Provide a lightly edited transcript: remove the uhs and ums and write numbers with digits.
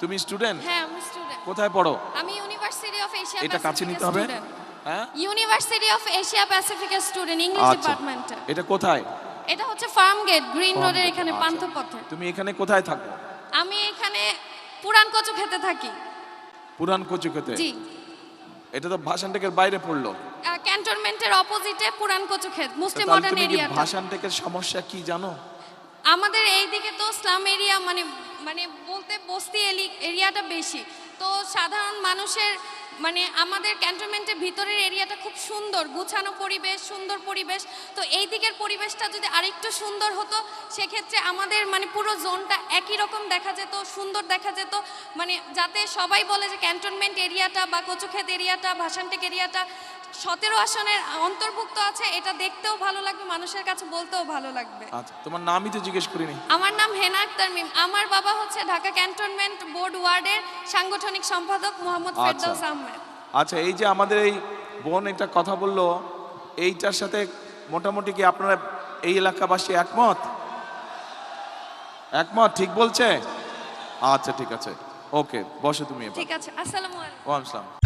তুমি স্টুডেন্ট? হ্যাঁ আমি স্টুডেন্ট। কোথায় পড়ো? আমি ইউনিভার্সিটি অফ এশিয়া এটা কাছে নিতে হবে। হ্যাঁ, ইউনিভার্সিটি অফ এশিয়া প্যাসিফিকের স্টুডেন্ট, ইংলিশ আচ্ছা ডিপার্টমেন্টে। এটা কোথায়? এটা হচ্ছে ফার্ম গেট, গ্রিন Farm রোডের Gate, এখানে আচ্ছা। পান্থপথে। তুমি এখানে কোথায় থাকো? আমি এখানে পুরান কচু খেতে থাকি। পুরান কচু খেতে? জি। এটা তো ভাষানটেকের বাইরে পড়লো। ক্যান্টনমেন্টের অপোজিটে পুরান কচু ক্ষেত, মুসলিম তাহলে মডার্ন তুমি কি এরিয়াটা। ভাষানটেকের সমস্যা কি জানো? আমাদের এইদিকে তো স্লাম এরিয়া, মানে মানে বলতে বস্তি এরিয়াটা বেশি, তো সাধারণ মানুষের মানে আমাদের ক্যান্টনমেন্টের ভিতরের এরিয়াটা খুব সুন্দর, গুছানো পরিবেশ, সুন্দর পরিবেশ। তো এই দিকের পরিবেশটা যদি আরেকটু সুন্দর হতো, সেক্ষেত্রে আমাদের মানে পুরো জোনটা একই রকম দেখা যেত, সুন্দর দেখা যেত, মানে যাতে সবাই বলে যে ক্যান্টনমেন্ট এরিয়াটা বা কচুক্ষেত এরিয়াটা, ভাষানটেক এরিয়াটা 17 আসনের অন্তর্ভুক্ত আছে, এটা দেখতেও ভালো লাগবে, মানুষের কাছে বলতেও ভালো লাগবে। আচ্ছা, তোমার নামই তো জিজ্ঞেস করিনি। আমার নাম হেনা আক্তার মিম। আমার বাবা হচ্ছে ঢাকা ক্যান্টনমেন্ট বোর্ড ওয়ার্ডের সাংগঠনিক সম্পাদক মোহাম্মদ ফেরদৌস আহমেদ। আচ্ছা, এই যে আমাদের এই বোন একটা কথা বললো, এইটার সাথে মোটামুটি কি আপনারা এই এলাকাবাসী একমত? একমত, ঠিক বলছে? আচ্ছা ঠিক আছে, ওকে, বসো তুমি এবার। ঠিক আছে, আসসালামু আলাইকুম। ওয়ালাইকুম আসসালাম।